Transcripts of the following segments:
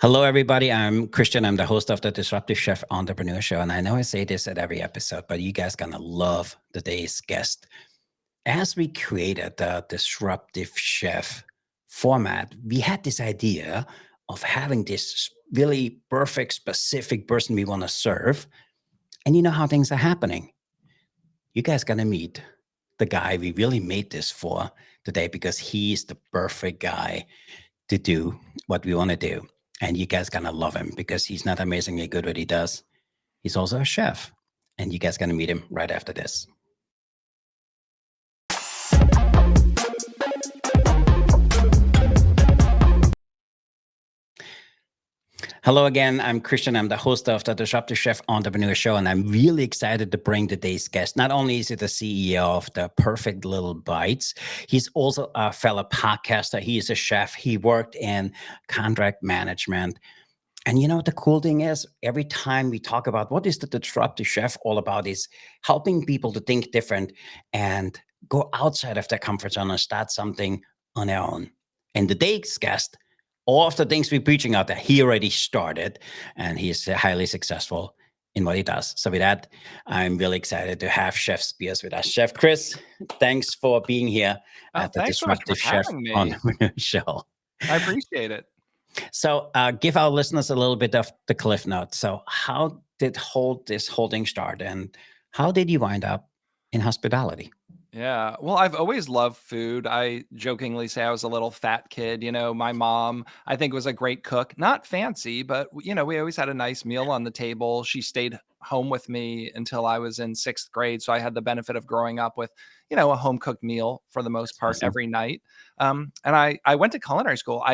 Hello, everybody. I'm Christian. I'm the host of the Disruptive Chef Entrepreneur Show. And I know I say this at every episode, but you guys going to love today's guest. As we created the Disruptive Chef format, we had this idea of having this really perfect, specific person we want to serve. And you know how things are happening. You guys going to meet the guy we really made this for today because he's the perfect guy to do what we want to do. And you guys gonna love him because he's not amazingly good at what he does. He's also a chef. And you guys gonna meet him right after this. Hello again. I'm Christian. I'm the host of the Disruptive Chef Entrepreneur Show, and I'm really excited to bring today's guest. Not only is he the CEO of the Perfect Little Bites, he's also a fellow podcaster. He is a chef. He worked in contract management. And you know, the cool thing is, every time we talk about what is the disruptive chef all about, is helping people to think different and go outside of their comfort zone and start something on their own. And today's guest, all of the things we're preaching out there, he already started and he's highly successful in what he does. So with that, I'm really excited to have Chef Spears with us. Chef Chris, thanks for being here Oh, at the thanks so much for Disruptive Chef having on me. the show. I appreciate it. So, give our listeners a little bit of the cliff notes. So, how did this holding start, and how did you wind up in hospitality? Yeah. Well, I've always loved food. I jokingly say I was a little fat kid. My mom, I think, was a great cook. Not fancy, but we always had a nice meal on the table. She stayed home with me until I was in sixth grade. So I had the benefit of growing up with, a home cooked meal for the most That's part awesome. every night. And I went to culinary school.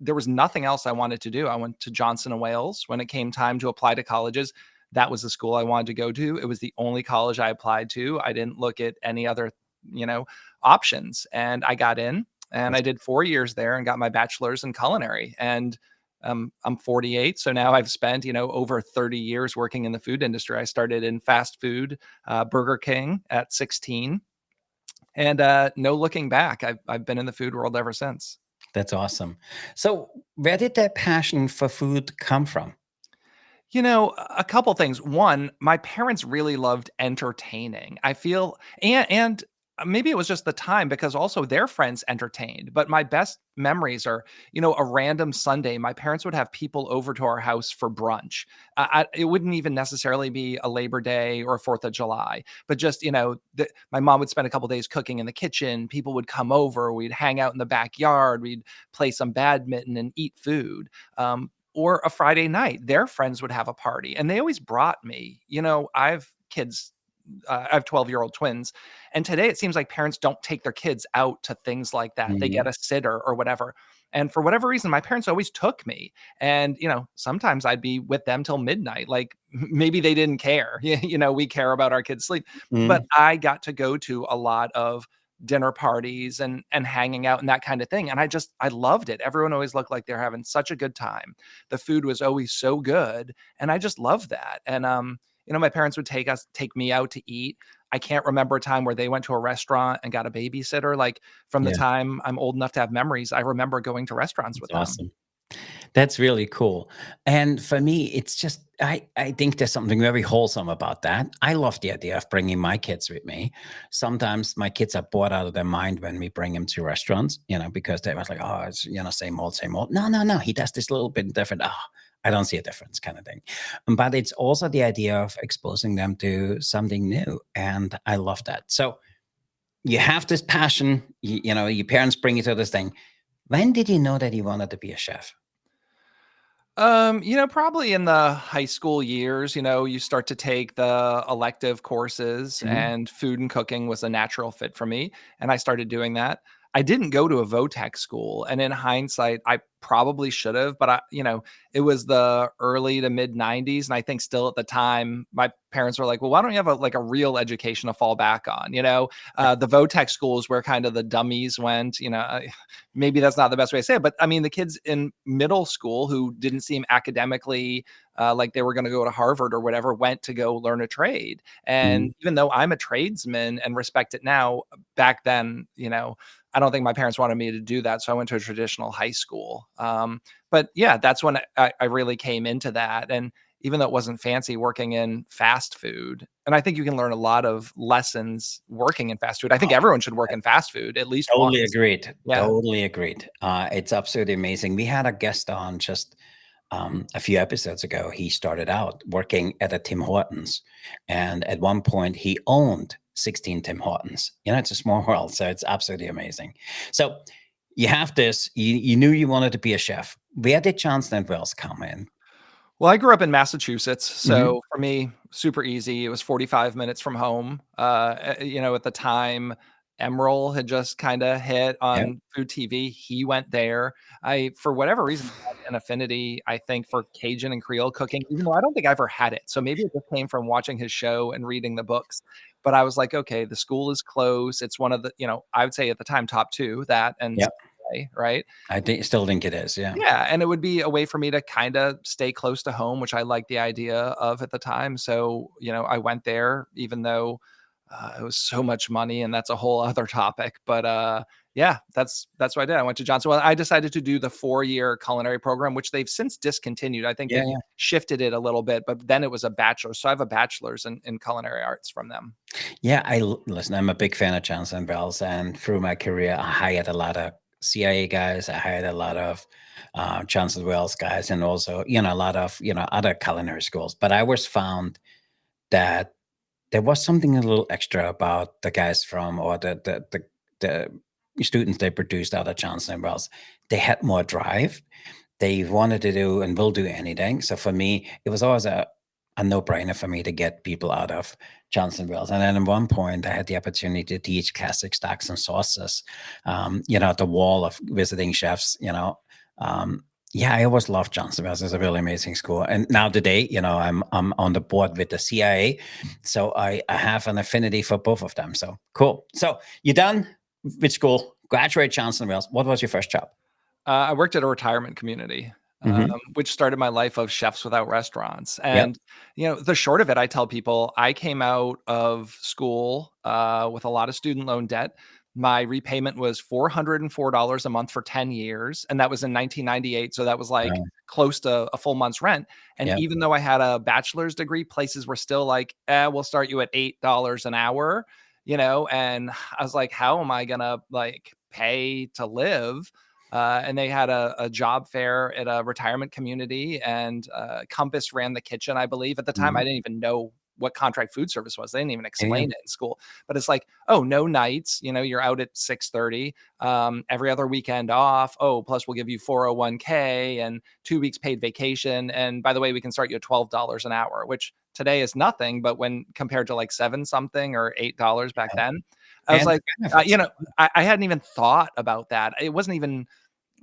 There was nothing else I wanted to do. I went to Johnson and Wales when it came time to apply to colleges. That was the school I wanted to go to. It was the only college I applied to. I didn't look at any other, you know, options. And I got in and I Awesome. did 4 years there and got my bachelor's in culinary. And I'm 48. So now I've spent, over 30 years working in the food industry. I started in fast food, Burger King at 16. And no looking back. I've been in the food world ever since. That's awesome. So, where did that passion for food come from? A couple things. One, my parents really loved entertaining. I feel and maybe it was just the time because also their friends entertained. But my best memories are, a random Sunday, my parents would have people over to our house for brunch. It wouldn't even necessarily be a Labor Day or a 4th of July, but just, my mom would spend a couple days cooking in the kitchen. People would come over. We'd hang out in the backyard. We'd play some badminton and eat food. Or a Friday night, their friends would have a party and they always brought me. I have kids. I have 12-year-old twins. And today it seems like parents don't take their kids out to things like that. They get Mhm. a sitter or whatever. And for whatever reason, my parents always took me. And, sometimes I'd be with them till midnight. Like maybe they didn't care. We care about our kids' sleep. But Mhm. I got to go to a lot of dinner parties and hanging out and that kind of thing. And I loved it. Everyone always looked like they're having such a good time. The food was always so good. And I just loved that. And my parents would take me out to eat. I can't remember a time where they went to a restaurant and got a babysitter. Like from the Yeah, time I'm old enough to have memories, I remember going to restaurants that's with them. awesome. That's really cool. And for me, it's just I think there's something very wholesome about that. I love the idea of bringing my kids with me. Sometimes my kids are bored out of their mind when we bring them to restaurants, because they was like, oh, it's same old, same old. No, no, no. He does this little bit different. Oh, I don't see a difference, kind of thing. But it's also the idea of exposing them to something new, and I love that. So you have this passion. Your parents bring you to this thing. When did you know that you wanted to be a chef? Probably in the high school years, you start to take the elective courses Mhm. and food and cooking was a natural fit for me. And I started doing that. I didn't go to a VOTEC school. And in hindsight, I probably should have, but it was the early to mid 90s. And I think still at the time, my parents were like, well, why don't you have a real education to fall back on? The VOTEC schools where kind of the dummies went, maybe that's not the best way to say it, but I mean, the kids in middle school who didn't seem academically like they were going to go to Harvard or whatever went to go learn a trade. Mhm. And even though I'm a tradesman and respect it now, back then, I don't think my parents wanted me to do that, so I went to a traditional high school. But yeah, that's when I really came into that, and even though it wasn't fancy working in fast food, and I think you can learn a lot of lessons working in fast food. I think everyone should work in fast food at least Totally once. agreed. Yeah. Totally agreed. It's absolutely amazing. We had a guest on just a few episodes ago. He started out working at a Tim Hortons, and at one point, he owned 16 Tim Hortons. It's a small world, so it's absolutely amazing. So you have this. You knew you wanted to be a chef. Where did Johnson and Wells come in? Well, I grew up in Massachusetts, Hmm. so for me, super easy. It was 45 minutes from home. At the time, Emeril had just kind of hit Yep. on food TV. He went there. I, for whatever reason, had an affinity, I think, for Cajun and Creole cooking, even though I don't think I ever had it. So maybe it just came from watching his show and reading the books. But I was like, okay, the school is close. It's one of the, I would say at the time, top two, that and Yep. CA, right? Still think it is. Yeah. Yeah, and it would be a way for me to kinda stay close to home, which I liked the idea of at the time, so, I went there even though, it was so much money, and that's a whole other topic, but, yeah, that's what I did. I went to Johnson Well, I decided to do the four-year culinary program, which they've since discontinued. I think Yeah. they've Yeah. shifted it a little bit, but then it was a bachelor's, so I have a bachelor's in culinary arts from them. Yeah, listen. I'm a big fan of Johnson& Bells, and through my career, I hired a lot of CIA guys. I hired a lot of Johnson& Wells guys, and also a lot of other culinary schools. But I always found that there was something a little extra about the guys from or the students they produced out of Johnson& Wells. They had more drive. They wanted to do and will do anything. So for me, it was always a no-brainer for me to get people out of Johnson Wales. And then at one point, I had the opportunity to teach classic stocks and sauces, at the wall of visiting chefs, yeah, I always loved Johnson Wales. It's a really amazing school. And now today, I'm on the board with the CIA. So I have an affinity for both of them. So cool. So you done with school, graduate Johnson Wales. What was your first job? I worked at a retirement community, Hmm. which started my life of chefs without restaurants. Yep. And, the short of it, I tell people I came out of school with a lot of student loan debt. My repayment was $404 a month for 10 years. And that was in 1998. So that was like close to a full month's rent. And Yep. even though I had a bachelor's degree, places were still like, we'll start you at $8 an hour, and I was like, how am I going to like pay to live? And they had a job fair at a retirement community, and Compass ran the kitchen, I believe. At the time, I Mhm. didn't even know what contract food service was. They didn't even Yeah, yeah. explain it in school. But it's like, oh, no nights. You're out at 6:30. Every other weekend off. Oh, plus we'll give you 401k and 2 weeks paid vacation. And by the way, we can start you at $12 an hour, which today is nothing, but when compared to like seven something or $8 back then, I was And the like, benefits. I hadn't even thought about that. It wasn't even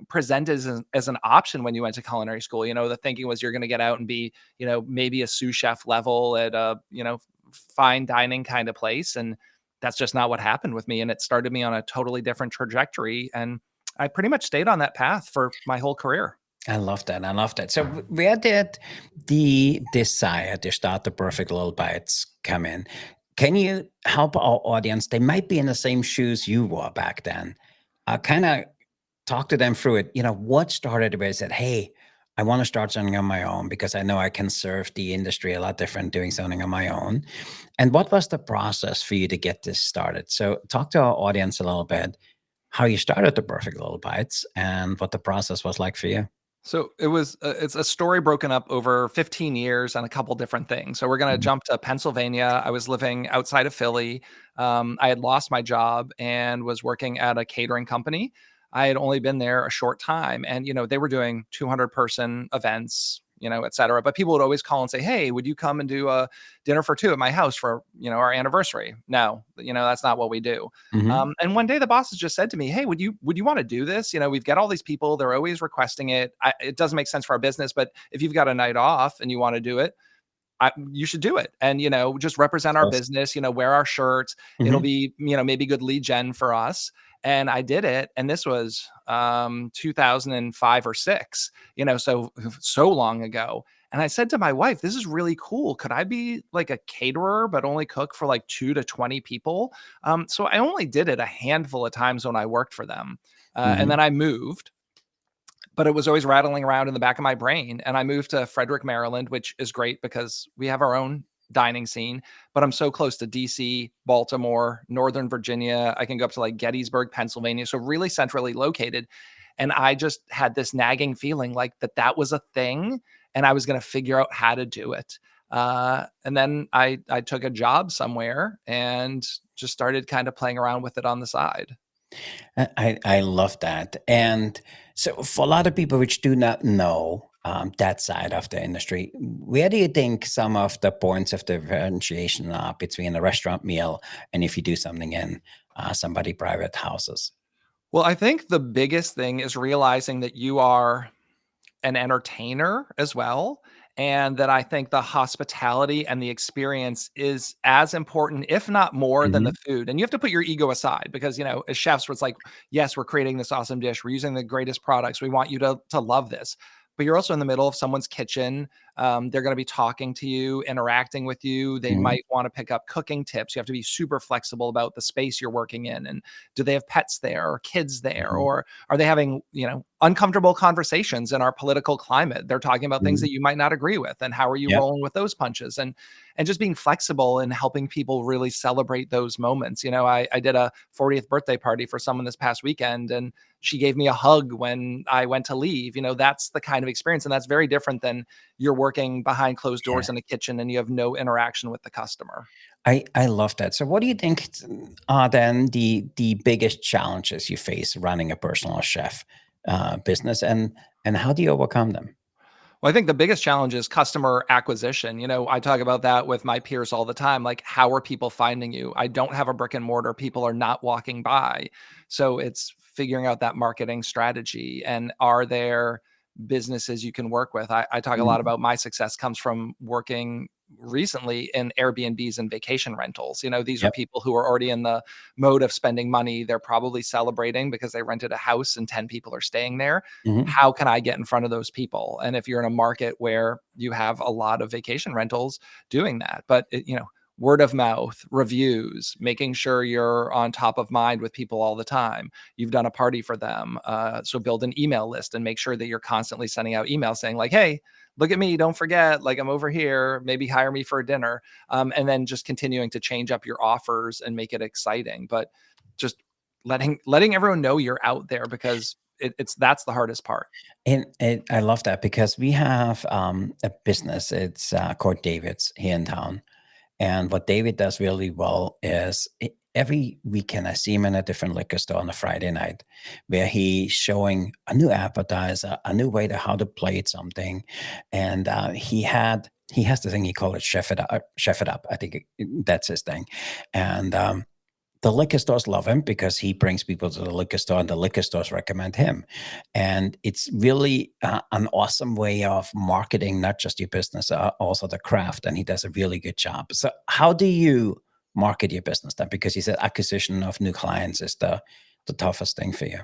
presented as an option when you went to culinary school. The thinking was you're going to get out and be, maybe a sous chef level at a, fine dining kind of place. And that's just not what happened with me. And it started me on a totally different trajectory. And I pretty much stayed on that path for my whole career. I love that. I love that. So where did the desire to start the perfect little bites come in? Can you help our audience? They might be in the same shoes you were back then. Kind of talk to them through it. What started where I said, hey, I want to start something on my own because I know I can serve the industry a lot different doing something on my own. And what was the process for you to get this started? So talk to our audience a little bit how you started the perfect little bites and what the process was like for you. So it's a story broken up over 15 years on a couple different things. So we're going to Mhm. jump to Pennsylvania. I was living outside of Philly. I had lost my job and was working at a catering company. I had only been there a short time, and they were doing 200-person events, et cetera. But people would always call and say, "Hey, would you come and do a dinner for two at my house for our anniversary?" No, that's not what we do. Mhm. And one day the bosses just said to me, "Hey, would you want to do this? We've got all these people; they're always requesting it. It doesn't make sense for our business, but if you've got a night off and you want to do it, you should do it. And just represent our Yes. business. Wear our shirts. It'll Mhm. be maybe good lead gen for us." And I did it, and this was 2005 or six. So long ago. And I said to my wife, "This is really cool. Could I be like a caterer, but only cook for like 2 to 20 people?" So I only did it a handful of times when I worked for them. And Hmm. then I moved, but it was always rattling around in the back of my brain. And I moved to Frederick, Maryland, which is great because we have our own dining scene, but I'm so close to DC, Baltimore, Northern Virginia. I can go up to like Gettysburg, Pennsylvania. So really centrally located. And I just had this nagging feeling like that was a thing and I was going to figure out how to do it. And then I took a job somewhere and just started kind of playing around with it on the side. I love that. And so, for a lot of people which do not know that side of the industry, where do you think some of the points of differentiation are between a restaurant meal and if you do something in somebody private houses? Well, I think the biggest thing is realizing that you are an entertainer as well, and that I think the hospitality and the experience is as important, if not more than the Hmm. food, and you have to put your ego aside because, as chefs, it's like, "Yes, we're creating this awesome dish. We're using the greatest products. We want you to love this." But you're also in the middle of someone's kitchen. They're gonna be talking to you, interacting with you. They Hmm. might wanna pick up cooking tips. You have to be super flexible about the space you're working in, and do they have pets there or kids there, Hmm. or are they having, uncomfortable conversations in our political climate? They're talking about things Hmm. that you might not agree with, and how are you Yep. rolling with those punches? And just being flexible and helping people really celebrate those moments. I did a 40th birthday party for someone this past weekend, and she gave me a hug when I went to leave. That's the kind of experience, and that's very different than you're working behind closed Yeah. doors in a kitchen and you have no interaction with the customer. I love that. So, what do you think are then the biggest challenges you face running a personal chef business, and how do you overcome them? Well, I think the biggest challenge is customer acquisition. I talk about that with my peers all the time. Like, how are people finding you? I don't have a brick and mortar. People are not walking by. So it's figuring out that marketing strategy. And are there businesses you can work with? I talk a lot Mhm. about my success comes from working recently in Airbnbs and vacation rentals. These are Yep. people who are already in the mode of spending money. They're probably celebrating because they rented a house and 10 people are staying there. Mhm. How can I get in front of those people? And if you're in a market where you have a lot of vacation rentals, doing that. But word of mouth, reviews, making sure you're on top of mind with people all the time. You've done a party for them. So build an email list and make sure that you're constantly sending out emails saying, like, hey, look at me. Don't forget, like, I'm over here. Maybe hire me for a dinner. And then just continuing to change up your offers and make it exciting. But just letting everyone know you're out there, because it's that's the hardest part. And I love that because we have a business. It's called David's here in town. And what David does really well is every weekend I see him in a different liquor store on a Friday night where he's showing a new appetizer, a new way to how to plate something. And he has the thing he called it chef it up. I think that's his thing. And the liquor stores love him because he brings people to the liquor store and the liquor stores recommend him. And it's really an awesome way of marketing, not just your business, also the craft. And he does a really good job. So, how do you market your business then? Because you said acquisition of new clients is the toughest thing for you.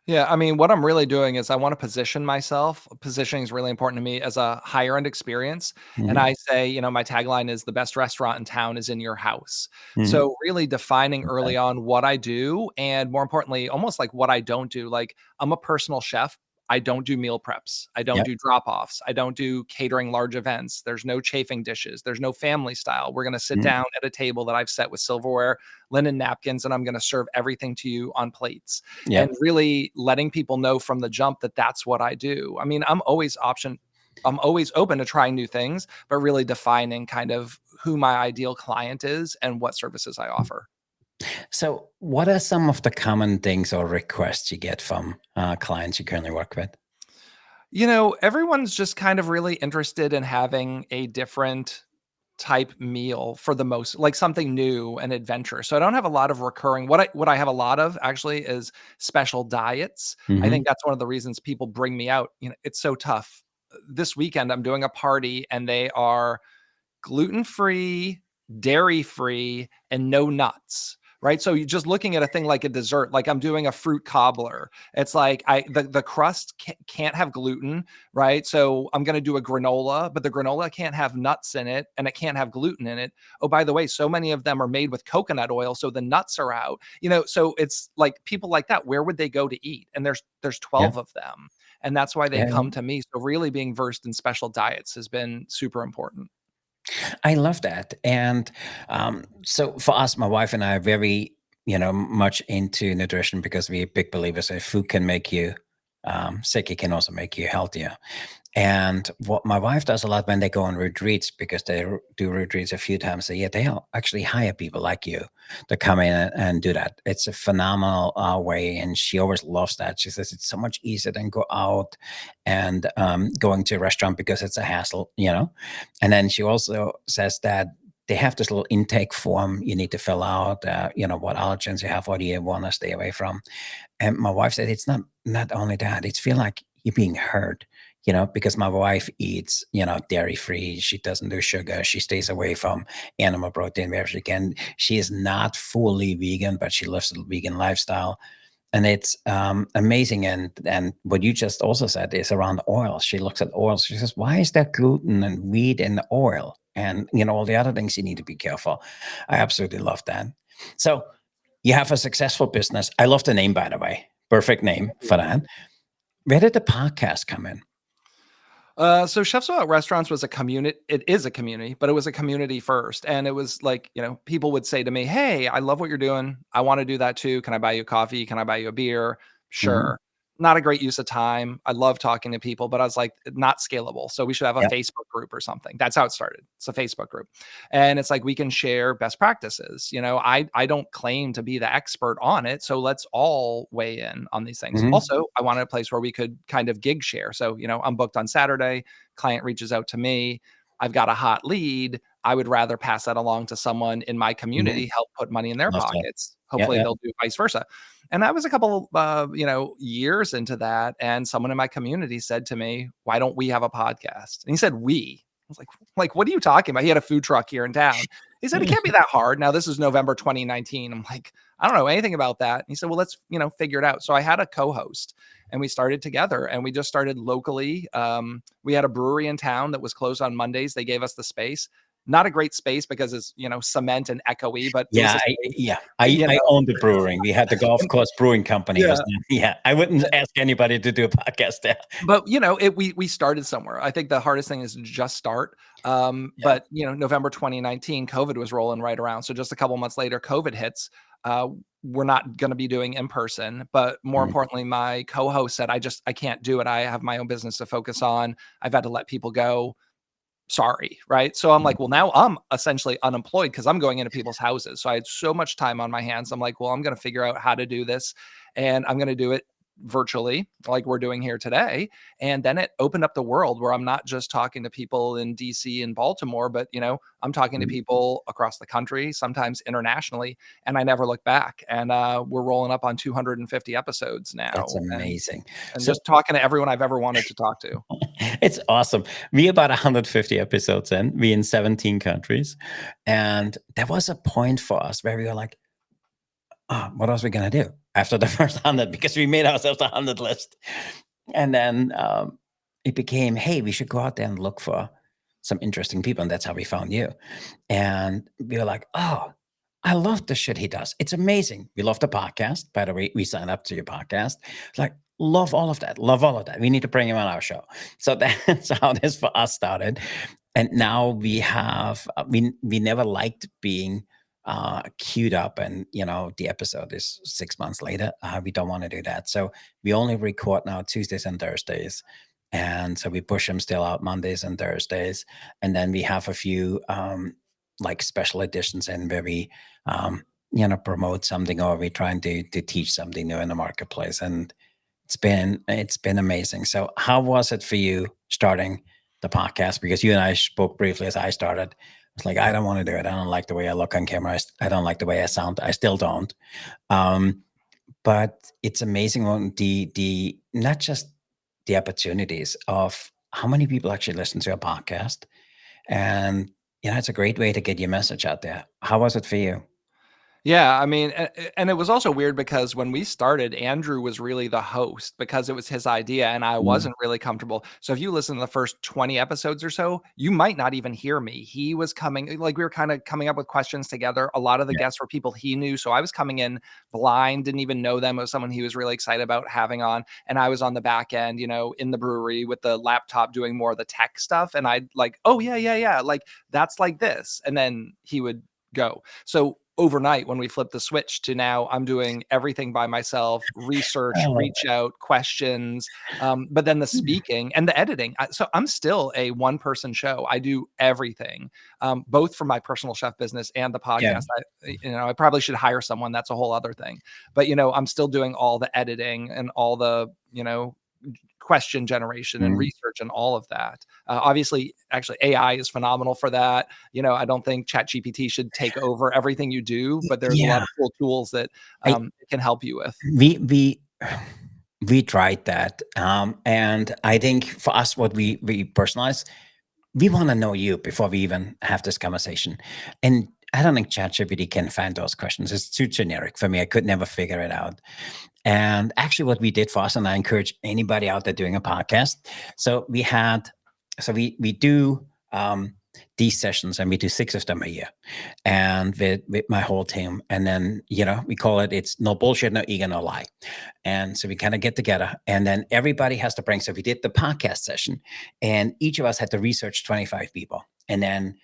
Yeah, I mean, what I'm really doing is I want to position myself. Positioning is really important to me as a higher end experience. And Hmm. I say, my tagline is the best restaurant in town is in your house. Hmm. So really defining Okay. early on what I do, and more importantly, almost like what I don't do. Like, I'm a personal chef. I don't do meal preps. I don't Yep. do drop offs. I don't do catering large events. There's no chafing dishes. There's no family style. We're going to sit Mhm. down at a table that I've set with silverware, linen napkins, and I'm going to serve everything to you on plates, and Yep. really letting people know from the jump that that's what I do. I mean, I'm always open to trying new things, but really defining kind of who my ideal client is and what services I offer. So, what are some of the common things or requests you get from clients you currently work with? Everyone's just kind of really interested in having a different type meal, for the most, like, something new and adventure. So I don't have a lot of recurring. What I have a lot of actually is special diets. I Hmm. think that's one of the reasons people bring me out. It's so tough. This weekend I'm doing a party and they are gluten-free, dairy-free, and no nuts. right? So you just looking at a thing like a dessert, like I'm doing a fruit cobbler. It's like the crust can't have gluten, right? So I'm going to do a granola, but the granola can't have nuts in it and it can't have gluten in it. Oh, by the way, so many of them are made with coconut oil, so the nuts are out. So it's like people like that, where would they go to eat? And there's Yeah. 12 of them. And that's why they Yeah. come to me. So really being versed in special diets has been super important. I love that. And so for us, my wife and I are very, much into nutrition because we're big believers that food can make you sick. It can also make you healthier. And what my wife does a lot when they go on retreats, because they do retreats a few times a year, they'll actually hire people like you to come in and do that. It's a phenomenal way. And she always loves that. She says it's so much easier than go out and going to a restaurant because it's a hassle. And then she also says that they have this little intake form you need to fill out, what allergens you have, what do you want to stay away from. And my wife said it's not only that, it's feel like you're being heard, because my wife eats, dairy free. She doesn't do sugar. She stays away from animal protein wherever she can. She is not fully vegan, but she lives a vegan lifestyle. And it's amazing. And what you just also said is around oil. She looks at oils. She says, why is there gluten and wheat in the oil? And all the other things you need to be careful. I absolutely love that. So you have a successful business. I love the name, by the way. Perfect name for that. Where did the podcast come in? So Chefs Without Restaurants was a community. It is a community, but it was a community first. And it was like, people would say to me, "Hey, I love what you're doing. I want to do that too. Can I buy you coffee? Can I buy you a beer?" Mhm. Sure. Not a great use of time. I love talking to people, but I was like, not scalable. So we should have a Yeah. Facebook group or something. That's how it started. It's a Facebook group. And it's like we can share best practices. I don't claim to be the expert on it. So let's all weigh in on these things. Mhm. Also, I wanted a place where we could kind of gig share. So, I'm booked on Saturday, client reaches out to me. I've got a hot lead. I would rather pass that along to someone in my Mhm. community, help put money in their Love that. pockets. Yeah, Hopefully yeah. they'll do vice versa. And I was a couple, years into that. And someone in my community said to me, why don't we have a podcast? And he said, we. I was like, what are you talking about? He had a food truck here in town. He said, it can't be that hard. Now, this is November 2019. I'm like, I don't know anything about that. And he said, well, let's, figure it out. So I had a co-host and we started together and we just started locally. We had a brewery in town that was closed on Mondays. They gave us the space. Not a great space because it's, cement and echoey, but it was Yeah, a I space, yeah, I own the brewing. We had the golf and course brewing company was yeah. there. Yeah, I wouldn't ask anybody to do a podcast there. But, we started somewhere. I think the hardest thing is to just start. Yeah. But, November 2019, COVID was rolling right around. So just a couple months later, COVID hits. Uh, we're not gonna be doing in person, but more Mhm. importantly, my co-host said, I can't do it. I have my own business to focus on. I've had to let people go. Sorry, right? So I'm Mhm. like, well, now I'm essentially unemployed because I'm going into people's houses. So I had so much time on my hands. I'm like, well, I'm going to figure out how to do this and I'm going to do it virtually like we're doing here today. And then it opened up the world where I'm not just talking to people in DC and Baltimore, but I'm talking to Mhm. people across the country, sometimes internationally, and I never look back. And we're rolling up on 250 episodes That's now amazing. and So just talking to everyone I've ever wanted to talk to. it's awesome. We about 150 episodes in. We in 17 countries, and there was a point for us where we were like, what else are we gonna do after the first 100? Because we made ourselves a 100 list. And then it became, hey, we should go out there and look for some interesting people. And that's how we found you. And we were like, oh, I love the shit he does. It's amazing. We love the podcast. By the way, we signed up to your podcast. Like, love all of that. Love all of that. We need to bring him on our show. So that's how this for us started. And now we have, we never liked being queued up and, the episode is 6 months later. We don't want to do that. So we only record now Tuesdays and Thursdays. And so we push them still out Mondays and Thursdays. And then we have a few like special editions in where we promote something or we trying to teach something new in the marketplace. And it's been amazing. So how was it for you starting the podcast? Because you and I spoke briefly as I started. It's like I don't want to do it. I don't like the way I look on camera. I don't like the way I sound. I still don't. Um, but it's amazing on the not just the opportunities of how many people actually listen to a podcast, and it's a great way to get your message out there. How was it for you? Yeah, I mean, and it was also weird because when we started, Andrew was really the host because it was his idea and I Mm, wasn't really comfortable. So if you listen to the first 20 episodes or so, you might not even hear me. He was coming, like we were kind of coming up with questions together. A lot of the yeah. guests were people he knew. So I was coming in blind, didn't even know them. It was someone he was really excited about having on. And I was on the back end, in the brewery with the laptop doing more of the tech stuff. And I'd like, oh, yeah, yeah, yeah. Like that's like this. And then he would go. So overnight, when we flipped the switch to now, I'm doing everything by myself, research, I love reach out, questions, but then the it. speaking and the editing. So I'm still a one person show. I do everything, both for my personal chef business and the Yeah. podcast. I probably should hire someone. That's a whole other thing. But I'm still doing all the editing and all the question generation and Mm. research and all of that. Obviously, actually, AI is phenomenal for that. I don't think ChatGPT should take over everything you do, but there's a lot Yeah. of cool tools that I it can help you with. we we tried that, and I think for us, what we personalize, we want to know you before we even have this conversation, and I don't think ChatGPT can find those questions. It's too generic for me. I could never figure it out. And actually, what we did for us, and I encourage anybody out there doing a podcast. So we had, so we do these sessions, and we do 6 of them a year, and with my whole team. And then we call it, it's no bullshit, no ego, no lie. And so we kind of get together, and then everybody has to bring. So we did the podcast session, and each of us had to research 25 people, and then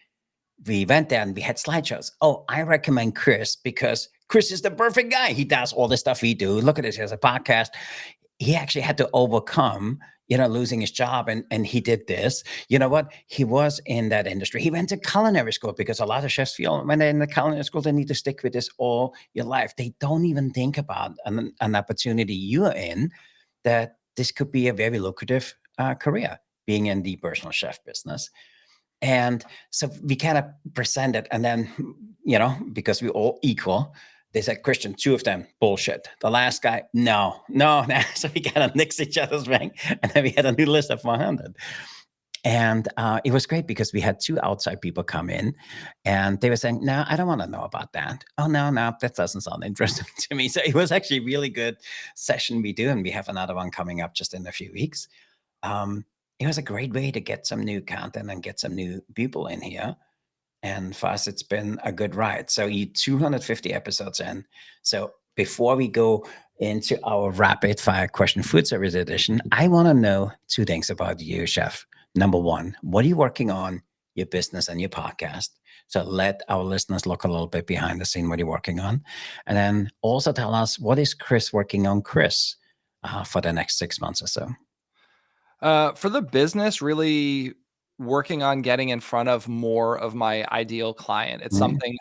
we went there and we had slideshows. Oh, I recommend Chris because Chris is the perfect guy. He does all the stuff we do. Look at this. He has a podcast. He actually had to overcome, losing his job. And he did this. You know what? He was in that industry. He went to culinary school because a lot of chefs feel when they're in the culinary school, they need to stick with this all your life. They don't even think about an opportunity you're in, that this could be a very lucrative career, being in the personal chef business. And so we kind of presented, and then, because we're all equal, they said, Christian, 2 of them, bullshit. The last guy, no, no, no. So we kind of nixed each other's rank, and then we had a new list of 100. And it was great because we had 2 outside people come in, and they were saying, no, I don't want to know about that. Oh, no, no, that doesn't sound interesting to me. So it was actually a really good session we do, and we have another one coming up just in a few weeks. um, it was a great way to get some new content and get some new people in here. And for us, it's been a good ride. So you 250 episodes in. So before we go into our rapid fire question food service edition, I want to know 2 things about you, Chef. Number one, what are you working on, your business and your podcast? So let our listeners look a little bit behind the scene what you're working on. And then also tell us, what is Chris working on, Chris, for the next 6 months or so? For the business, really working on getting in front of more of my ideal client. It's Mm, something,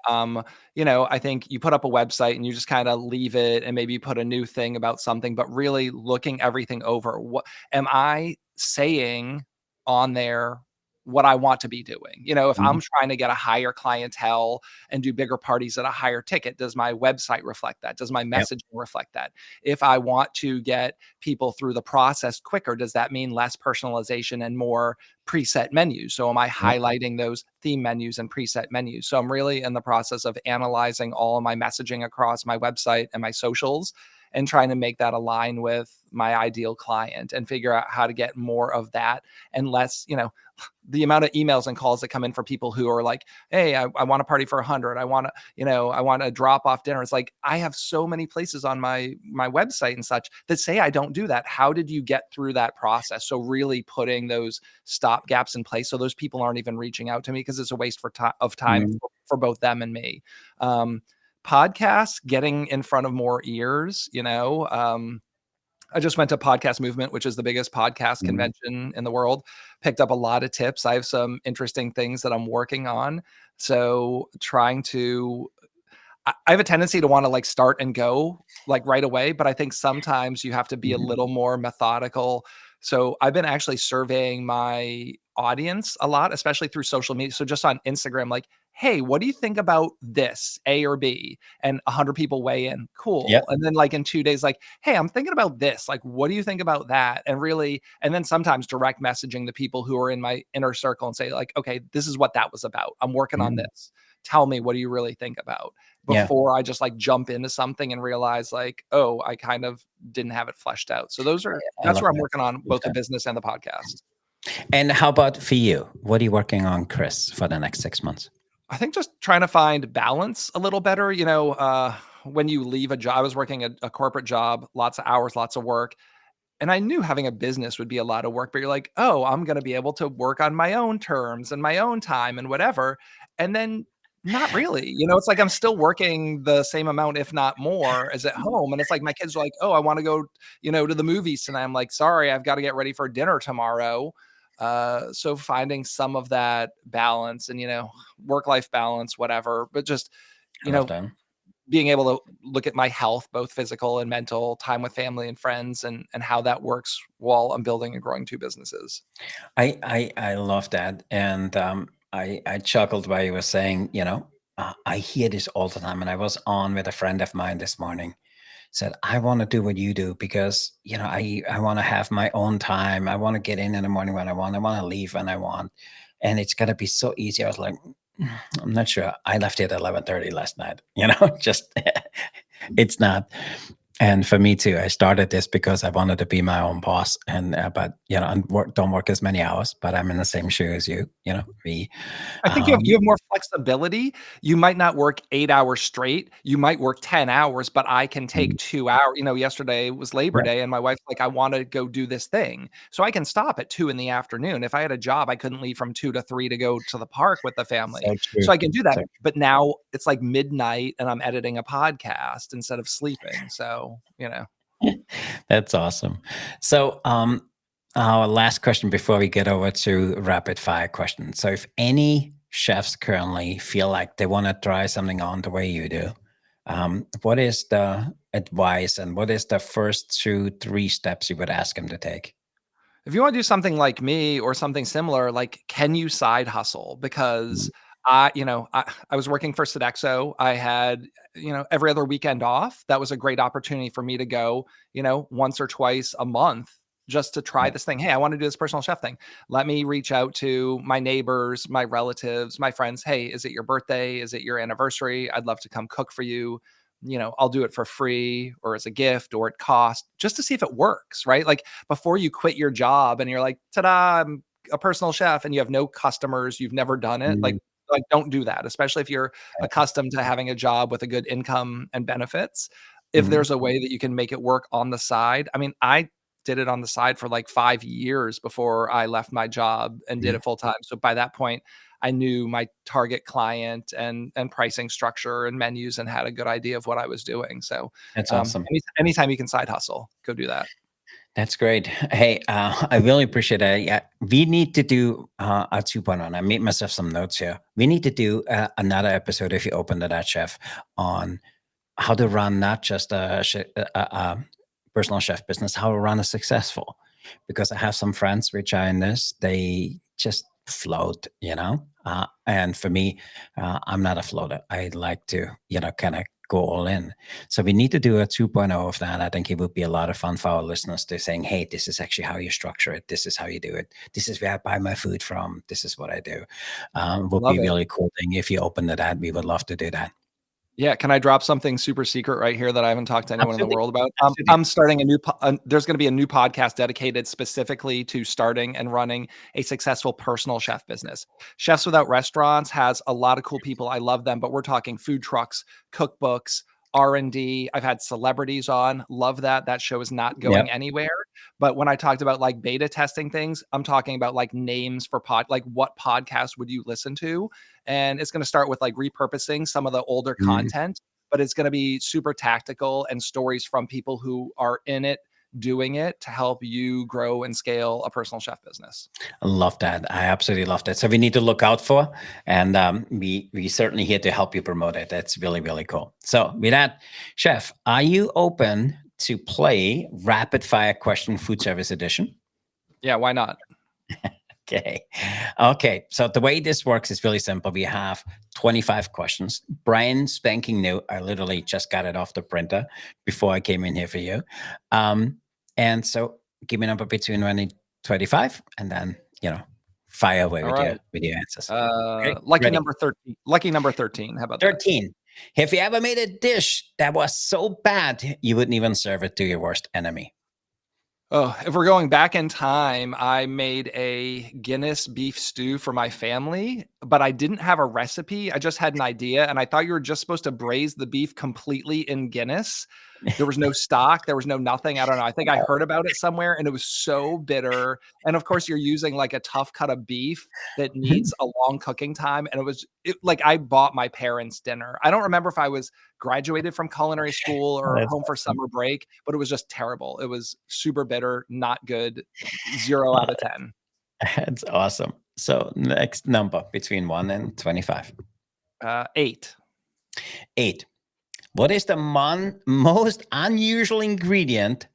I think you put up a website and you just kind of leave it and maybe you put a new thing about something, but really looking everything over. What am I saying on there? What I want to be doing. If I'm mm, trying to get a higher clientele and do bigger parties at a higher ticket, does my website reflect that? Does my yep. messaging reflect that? If I want to get people through the process quicker, does that mean less personalization and more preset menus? So am I Yep. highlighting those theme menus and preset menus? So I'm really in the process of analyzing all of my messaging across my website and my socials and trying to make that align with my ideal client and figure out how to get more of that and less, the amount of emails and calls that come in for people who are like, hey, I want a party for 100. I want to drop off dinner. It's like, I have so many places on my website and such that say I don't do that. How did you get through that process? So really putting those stop gaps in place so those people aren't even reaching out to me because it's a waste of time Mm, for both them and me. Um, Podcasts, getting in front of more ears, I just went to Podcast Movement, which is the biggest podcast mm, convention in the world. Picked up a lot of tips. I have some interesting things that I'm working on. So trying to I have a tendency to wanna, like, start and go, like, right away, but I think sometimes you have to be a mhm. little more methodical. So, I've been actually surveying my audience a lot, especially through social media. So, just on Instagram, like, "Hey, what do you think about this, A or B?" And 100 people weigh in, Yep. "Cool." And then, like, in 2 days, like, "Hey, I'm thinking about this, like, what do you think about that?" And then sometimes direct messaging the people who are in my inner circle and say, like, "Okay, this is what that was about. I'm working on Mm. this." tell me, what do you really think about? Yeah, Before I just like jump into something and realize like, oh, I kind of didn't have it fleshed out. So I that's love where I'm that. working on Love both the that. business and the podcast. And how about for you? What are you working on, Chris, for the next 6 months? I think just trying to find balance a little better. When you leave a job, I was working a corporate job, lots of hours, lots of work. And I knew having a business would be a lot of work, but you're like, oh, I'm going to be able to work on my own terms and my own time and whatever. And then not really. It's like I'm still working the same amount, if not more, as at home. And it's like my kids are like, oh, I want to go, to the movies tonight. I'm like, sorry, I've got to get ready for dinner tomorrow. So finding some of that balance and, work life balance, whatever, but just, I you love know, that. being able to look at my health, both physical and mental, time with family and friends, and how that works while I'm building and growing 2 businesses. I love that, and I chuckled while you were saying, I hear this all the time, and I was on with a friend of mine this morning. Said, I want to do what you do because I want to have my own time. I want to get in the morning when I want. I want to leave when I want, and it's gonna be so easy. I was like, I'm not sure. I left here at 11:30 last night. Just it's not. And for me too, I started this because I wanted to be my own boss, and but and don't work as many hours. But I'm in the same shoe as you. We, I think you um, have more flexibility. You might not work 8 hours straight. You might work 10 hours, but I can take 2 hours. Yesterday was Labor yeah, Day, and my wife's like, "I wanna go do this thing." So I can stop at 2 in the afternoon. If I had a job, I couldn't leave from 2 to 3 to go to the park with the family. so true. So I can do that, So but now it's like midnight, and I'm editing a podcast instead of sleeping. So, That's awesome. So, our last question before we get over to rapid fire questions. So, if any chefs currently feel like they want to try something on the way you do, what is the advice and what is the first 2, 3 steps you would ask them to take? if you wanna do something like me or something similar, like, can you side hustle? Mm, Because I was working for Sodexo. I had, every other weekend off. That was a great opportunity for me to go, once or twice a month just to try yeah. this thing. "Hey, I wanna do this personal chef thing. Let me reach out to my neighbors, my relatives, my friends. Hey, is it your birthday? Is it your anniversary? I'd love to come cook for you. I'll do it for free or as a gift or at cost just to see if it works," right? Like, before you quit your job and you're like, "Ta-da, I'm a personal chef," and you have no customers, you've never done it, Mm, don't do that, especially if you're accustomed to having a job with a good income and benefits. If mm, there's a way that you can make it work on the side, I mean, I did it on the side for like 5 years before I left my job and did mm. it full time. So by that point, I knew my target client and pricing structure and menus and had a good idea of what I was doing. So, That's awesome. anytime you can side hustle, go do that. That's great. Hey, I really appreciate it. Yeah, we need to do a 2.0. And I made myself some notes here. We need to do another episode if you open to that, chef, on how to run not just a personal chef business, how to run a successful. Because I have some friends which are in this, they just float, and for me, I'm not a floater. I like to, kind of go all in. So we need to do a 2.0 of that. I think it would be a lot of fun for our listeners to saying, hey, this is actually how you structure it. This is how you do it. This is where I buy my food from. This is what I do. Would Love be it. really cool thing if you open to that. We would love to do that. Yeah, can I drop something super secret right here that I haven't talked to anyone in the Absolutely. world about? Absolutely. I'm starting there's gonna be a new podcast dedicated specifically to starting and running a successful personal chef business. Chefs Without Restaurants has a lot of cool people, I love them, but we're talking food trucks, cookbooks, R&D. I've had celebrities on, love that. That show is not Yep. going anywhere, but when I talked about, like, beta testing things, I'm talking about, like, names for like, what podcast would you listen to? And it's going to start with like repurposing some of the older Mhm. content, but it's going to be super tactical and stories from people who are in it doing it to help you grow and scale a personal chef business. I love that. I absolutely love that. So we need to look out for, and we certainly here to help you promote it. That's really really cool. So with that, chef, are you open to play rapid fire question food service edition? Yeah, why not? Okay. Okay. So the way this works is really simple. We have 25 questions. Brian spanking new. I literally just got it off the printer before I came in here for you. Um, and so give me a number between 1 and 25, and then, Fire away All right. with your answers. Okay, Lucky ready. number 13. Lucky number 13. How about that? 13. Have you ever made a dish that was so bad you wouldn't even serve it to your worst enemy? Oh, if we're going back in time, I made a Guinness beef stew for my family, but I didn't have a recipe. I just had an idea, and I thought you were just supposed to braise the beef completely in Guinness. There was no stock, there was no nothing. I don't know. I think I heard about it somewhere, and it was so bitter. And of course, you're using like a tough cut of beef that needs a long cooking time. And like I bought my parents dinner. I don't remember if I was graduated from culinary school Oh, or that's home for awesome. summer break, but it was just terrible. It was super bitter, not good, 0 Oh, out of 10. that's awesome. So next number between 1 and 25. 8. 8. What is the most unusual ingredient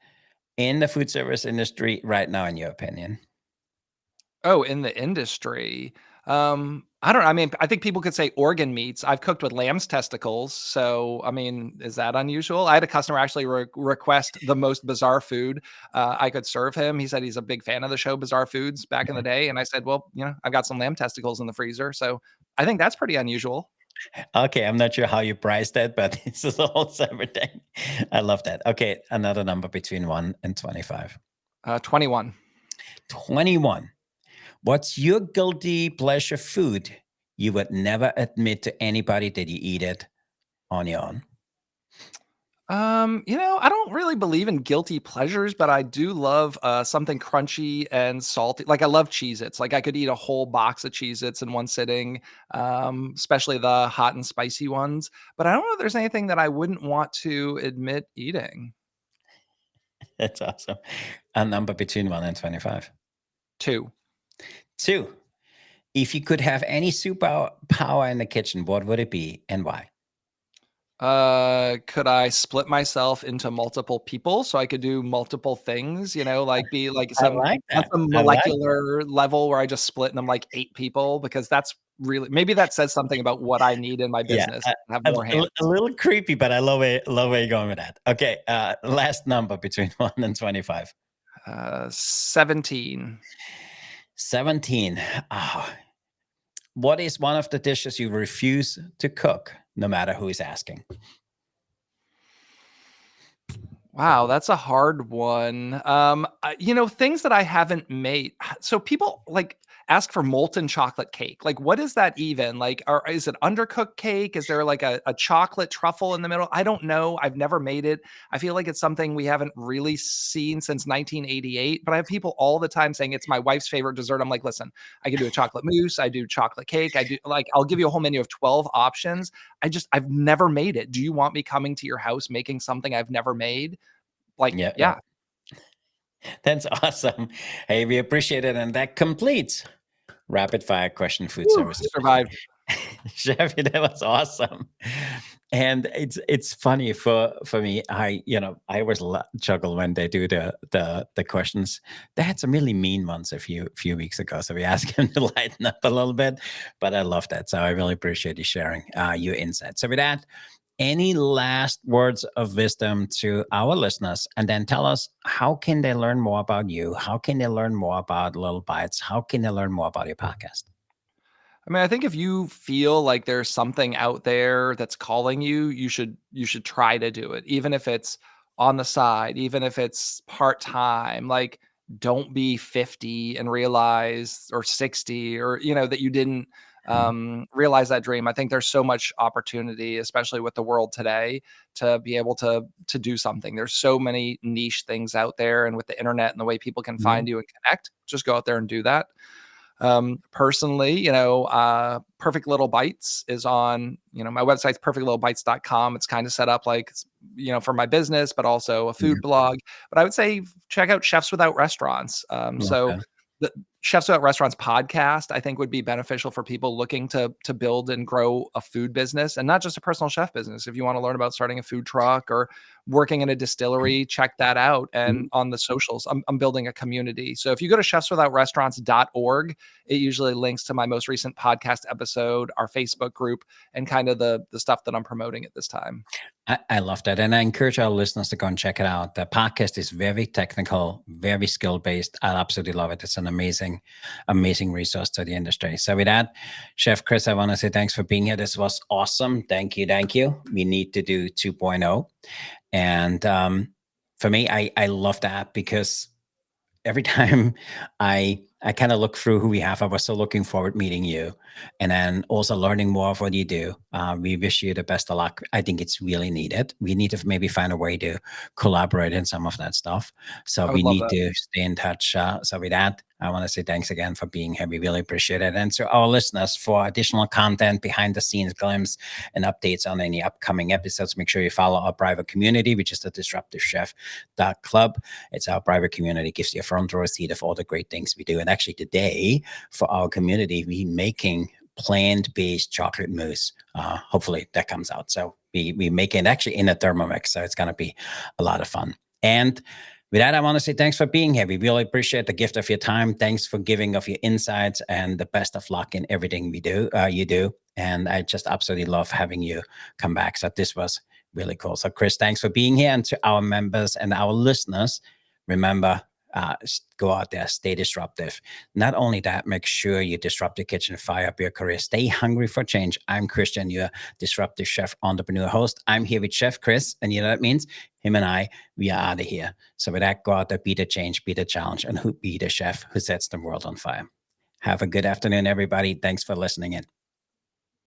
in the food service industry right now, in your opinion? Oh, in the industry, I don't know. I mean, I think people could say organ meats. I've cooked with lamb's testicles, so, I mean, is that unusual? I had a customer actually request the most bizarre food, I could serve him. He said he's a big fan of the show Bizarre Foods back in the day, and I said, "Well, I've got some lamb testicles in the freezer," so I think that's pretty unusual. Okay, I'm not sure how you price that, but this is a whole separate thing. I love that. Okay, another number between 1 and 25. 21. 21. What's your guilty pleasure food you would never admit to anybody that you eat it on your own? I don't really believe in guilty pleasures, but I do love something crunchy and salty. Like I love Cheez-Its. Like I could eat a whole box of Cheez-Its in one sitting, especially the hot and spicy ones. But I don't know if there's anything that I wouldn't want to admit eating. That's awesome. A number between 1 and 25. 2. 2. If you could have any superpower in the kitchen, what would it be and why? Could I split myself into multiple people so I could do multiple things, like be like I some like on that. some I like molecular level where I just split and I'm like 8 people because that's really maybe that says something about what I need in my Yeah, business, have a more hands. little creepy, but I love where you're going with that. Okay, last number between 1 and 25. 17. 17. Oh, what is one of the dishes you refuse to cook, no matter who is asking? Wow, that's a hard one. Things that I haven't made. So people like ask for molten chocolate cake. Like, what is that even? Like, or is it undercooked cake? Is there like a chocolate truffle in the middle? I don't know. I've never made it. I feel like it's something we haven't really seen since 1988. But I have people all the time saying it's my wife's favorite dessert. I'm like, listen, I can do a chocolate mousse. I do chocolate cake. I do like I'll give you a whole menu of 12 options. I've never made it. Do you want me coming to your house making something I've never made? Like, Yeah, yeah. that's awesome. Hey, we appreciate it, and that completes rapid fire question food Whew, services. survived. Chevy, that was awesome. And it's funny for me. I always chuckle when they do the questions. They had some really mean ones a few weeks ago, so we asked him to lighten up a little bit. But I love that, so I really appreciate you sharing your insights. So with that, any last words of wisdom to our listeners, and then tell us how can they learn more about you? How can they learn more about Little Bites? How can they learn more about your podcast? I mean, I think if you feel like there's something out there that's calling you, you should try to do it, even if it's on the side, even if it's part-time. Like, don't be 50 and realize or 60 or that you didn't Mhm. realize that dream. I think there's so much opportunity, especially with the world today, to be able to do something. There's so many niche things out there, and with the internet and the way people can Yeah. find you and connect, just go out there and do that. Personally, Perfect Little Bites is on, my website's perfectlittlebites.com. It's kind of set up like, for my business, but also a Yeah. food blog. But I would say check out Chefs Without Restaurants. So Okay. the Chefs Without Restaurants podcast, I think would be beneficial for people looking to build and grow a food business and not just a personal chef business. If you want to learn about starting a food truck or working in a Mm. distillery, check that out. And Mm. on the socials, I'm building a community. So if you go to chefswithoutrestaurants.org, it usually links to my most recent podcast episode, our Facebook group, and kind of the stuff that I'm promoting at this time. I love that. And I encourage our listeners to go and check it out. The podcast is very technical, very skill based. I absolutely love it. It's an amazing, amazing resource to the industry. So, with that, Chef Chris, I want to say thanks for being here. This was awesome. Thank you. Thank you. We need to do 2.0. And for me, I love that because every time I kind of look through who we have, I was so looking forward meeting you, and then also learning more of what you do. We wish you the best of luck. I think it's really needed. We need to maybe find a way to collaborate in some of that stuff. So I we would love need that. to stay in touch. So with that, I want to say thanks again for being here. We really appreciate it. And to our listeners, for additional content, behind the scenes glimpse, and updates on any upcoming episodes, make sure you follow our private community, which is the Disruptive Chef Club. It's our private community, gives you a front row seat of all the great things we do. And actually today for our community, we making plant-based chocolate mousse. Hopefully that comes out. So we make it actually in a Thermomix. So it's going to be a lot of fun. And with that, I want to say thanks for being here. We really appreciate the gift of your time. Thanks for giving of your insights, and the best of luck in everything we do. You do, and I just absolutely love having you come back. So this was really cool. So Chris, thanks for being here, and to our members and our listeners, remember, go out there, stay disruptive. Not only that, make sure you disrupt your kitchen, fire up your career, stay hungry for change. I'm Christian, your disruptive chef entrepreneur host. I'm here with Chef Chris, and you know what that means? Him and I, we are out of here. So with that, go out there, be the change, be the challenge, and who be the chef who sets the world on fire. Have a good afternoon, everybody. Thanks for listening in.